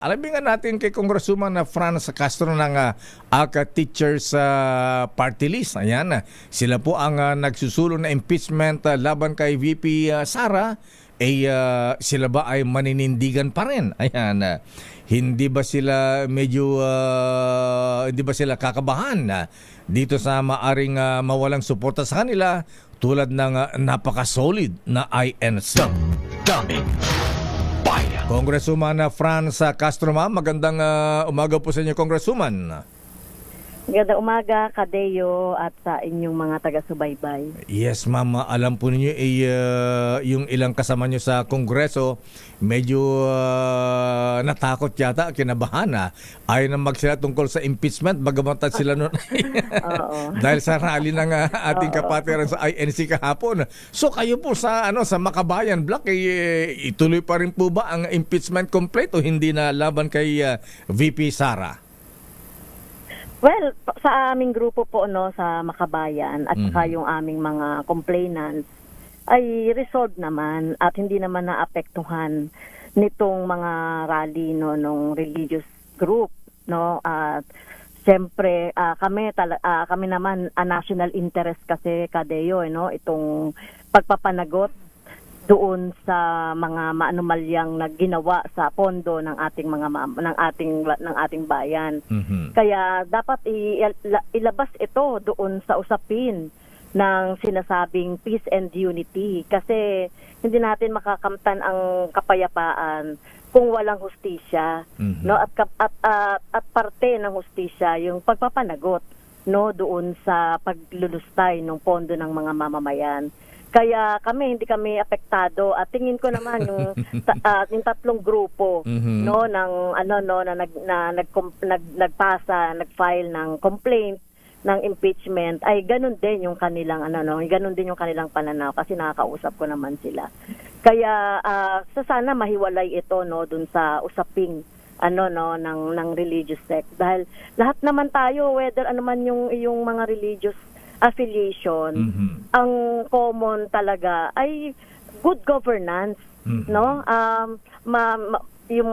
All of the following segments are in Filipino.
Alamin nga natin kay Congresswoman na Franz Castro ng ACA Teachers Party List. Ayan, sila po ang nagsusulong na impeachment laban kay VP Sara. Sila ba ay maninindigan pa rin? Ayan, hindi ba sila medyo hindi ba sila kakabahan dito sa maaring mawalang suporta sa kanila tulad ng napaka-solid na INC? Daming bayan. Congresswoman Franz Castro, ma'am, magandang umaga po sa inyo, Congresswoman. Magandang umaga, Kadeo, at sa inyong mga taga-subaybay. Yes, ma'am. Alam po ninyo, yung ilang kasama nyo sa Kongreso, medyo natakot yata, kinabahan ayaw na magsila tungkol sa impeachment, bagamat sila nun. Dahil sa rally ng ating kapatiran sa INC kahapon. So kayo po sa sa Makabayan Block, ituloy pa rin po ba ang impeachment complaint o hindi na laban kay VP Sara? Well, sa aming grupo po sa Makabayan at saka yung aming mga complainants ay resolved naman at hindi naman naapektuhan nitong mga rally nung religious group at siyempre kami naman national interest kasi, Kadeo, itong pagpapanagot doon sa mga maanumalyang nagginawa sa pondo ng ating ng ating bayan. Kaya dapat ilabas ito doon sa usapin ng sinasabing peace and unity kasi hindi natin makakamtan ang kapayapaan kung walang hustisya, at parte ng hustisya yung pagpapanagot doon sa paglulustay ng pondo ng mga mamamayan. Kaya hindi kami apektado at tingin ko naman yung tatlong grupo nagfile ng complaint ng impeachment ay ganun din yung kanilang ganun din yung kanilang pananaw kasi nakakausap ko naman sila. Kaya sana mahiwalay ito dun sa usaping ng religious sect dahil lahat naman tayo, whether man yung mga religious affiliation, ang common talaga ay good governance, yung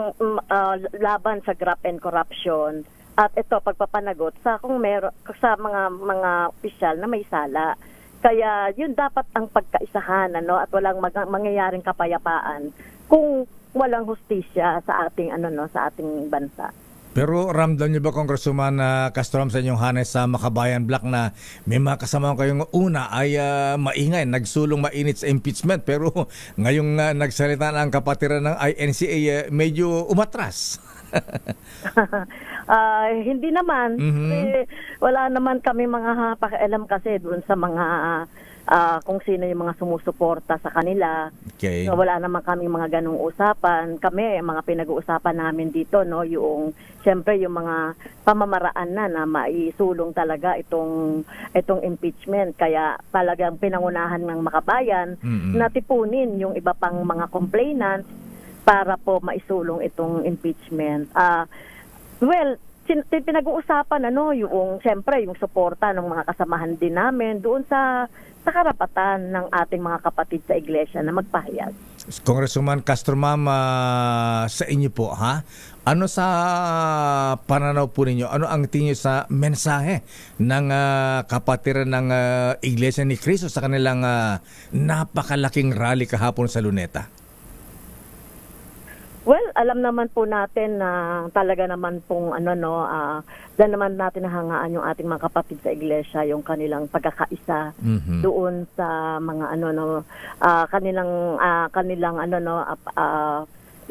laban sa graft and corruption at ito pagpapanagot sa sa mga opisyal na may sala. Kaya yun dapat ang pagkaisahan at walang mangyayaring kapayapaan kung walang hustisya sa ating sa ating bansa. Pero ramdam niyo ba, Congresswoman Castro, sa inyong hanes sa Makabayan Block na may mga kasama kayong una ay maingay, nagsulong mainit sa impeachment pero ngayong nagsalita na ang kapatiran ng INC medyo umatras? Hindi naman. Wala naman kami mga pakialam kasi doon sa mga kung sino yung mga sumusuporta sa kanila. Okay. So, wala naman kami mga ganung usapan. Kami, mga pinag-uusapan namin dito, yung siyempre yung mga pamamaraan na maisulong talaga itong impeachment. Kaya talagang pinangunahan ng Makabayan na tipunin yung iba pang mga complainants para po maisulong itong impeachment. Well, pinag-uusapan yung siyempre yung suporta ng mga kasamahan din namin doon sa karapatan ng ating mga kapatid sa iglesia na magpahayag. Congresswoman Castro, ma'am, sa inyo po, ano sa pananaw po ninyo? Ano ang tingin sa mensahe ng kapatiran ng Iglesia ni Cristo sa kanilang napakalaking rally kahapon sa Luneta? Well, alam naman po natin na talaga naman pong dahil naman natin nahangaan yung ating mga kapatid sa iglesia, yung kanilang pagkakaisa doon sa mga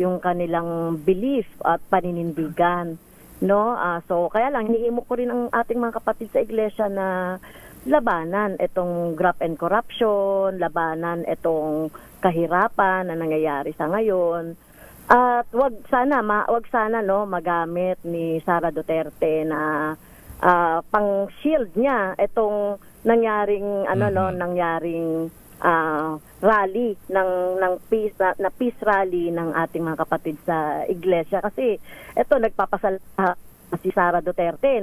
yung kanilang belief at paninindigan, so kaya lang hinihimu ko rin ang ating mga kapatid sa iglesia na labanan itong graft and corruption, labanan itong kahirapan na nangyayari sa ngayon. At wag sana magamit ni Sara Duterte na pang shield niya itong nangyaring nangyaring rally ng peace rally ng ating mga kapatid sa iglesia kasi ito nagpapasalamat si Sara Duterte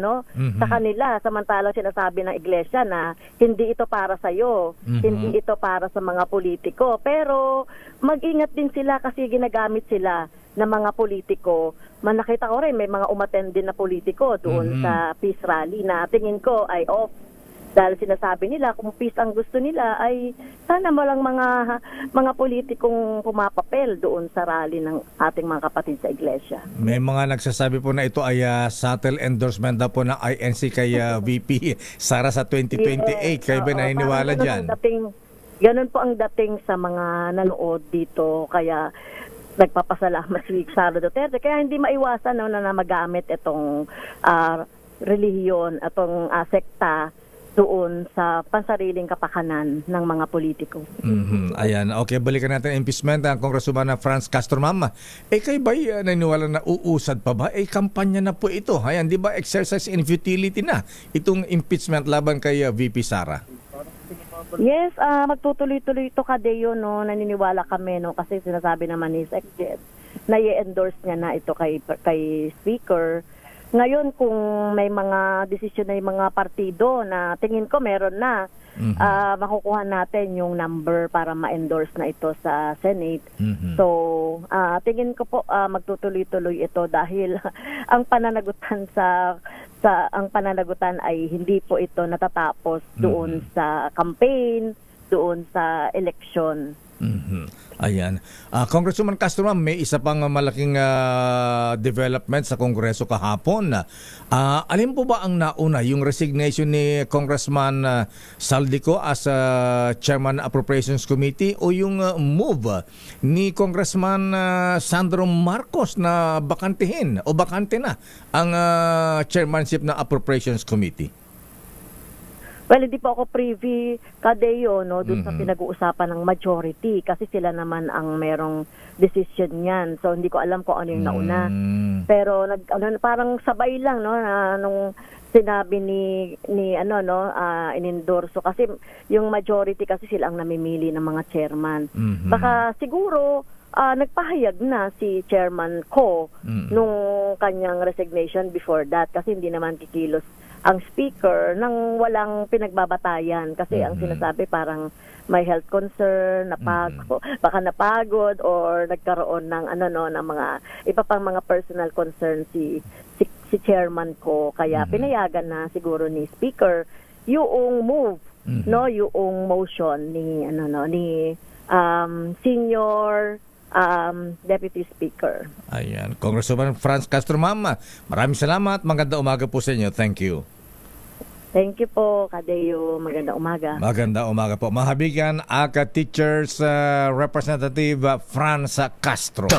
sa kanila, samantalang sinasabi ng iglesia na hindi ito para sa iyo, hindi ito para sa mga politiko, pero mag-ingat din sila kasi ginagamit sila na mga politiko. Nakita ko rin may mga umattend din na politiko doon sa peace rally na tingin ko ay off. Dahil sinasabi nila kung peace ang gusto nila ay sana walang mga politikong pumapapel doon sa rally ng ating mga kapatid sa iglesia. May mga nagsasabi po na ito ay subtle endorsement daw po ng INC kay VP Sara sa 2028. Kayo ba naniniwala dyan? Ganun po ang dating sa mga nanood dito. Kaya nagpapasalamat si Sara Duterte. Kaya hindi maiwasan na magamit itong relihiyon, itong sekta doon sa pansariling kapakanan ng mga politiko. Ayan. Okay, balikan natin impeachment ang Congresswoman na Franz Castro, ma'am. Kayo ba naniniwala na uusad pa ba? Kampanya na po ito. Ayan, di ba exercise in futility na itong impeachment laban kay VP Sara? Yes, magtutuloy-tuloy ito Kadeo, no. Naniniwala kami, no, kasi sinasabi naman ni Secretary na i-endorse niya na ito kay Speaker. Ngayon, kung may mga desisyon na yung mga partido na tingin ko meron na, makukuha natin yung number para ma-endorse na ito sa Senate. So, tingin ko po magtutuloy-tuloy ito dahil ang pananagutan ay hindi po ito natatapos doon sa campaign, doon sa election. Ayan. Congresswoman Castro, ma'am, may isa pang malaking development sa Kongreso kahapon. Alin po ba ang nauna? Yung resignation ni Congressman Saldico as Chairman Appropriations Committee o yung move ni Congressman Sandro Marcos na bakantehin o bakante na ang chairmanship ng Appropriations Committee? Well, hindi po ako privy Kadeo, no, doon sa pinag-uusapan ng majority kasi sila naman ang merong decision niyan. So hindi ko alam kung ano yung nauna. Pero parang sabay lang, no, nung sinabi ni inendorso kasi yung majority kasi sila ang namimili ng mga chairman. Baka siguro nagpahayag na si Chairman Ko nung kanyang resignation before that kasi hindi naman kikilos ang speaker nang walang pinagbabatayan kasi ang sinasabi parang may health concern, baka napagod or nagkaroon ng ng mga iba pang mga personal concern si chairman Ko kaya pinayagan na siguro ni speaker yung move yung motion ni senior Deputy Speaker. Ayan. Congresswoman Franz Castro, ma'am. Maraming salamat. Magandang umaga po sa inyo. Thank you. Thank you po, Kadeo. Magandang umaga. Magandang umaga po. Mahabigan, ACA Teachers Representative Franz Castro.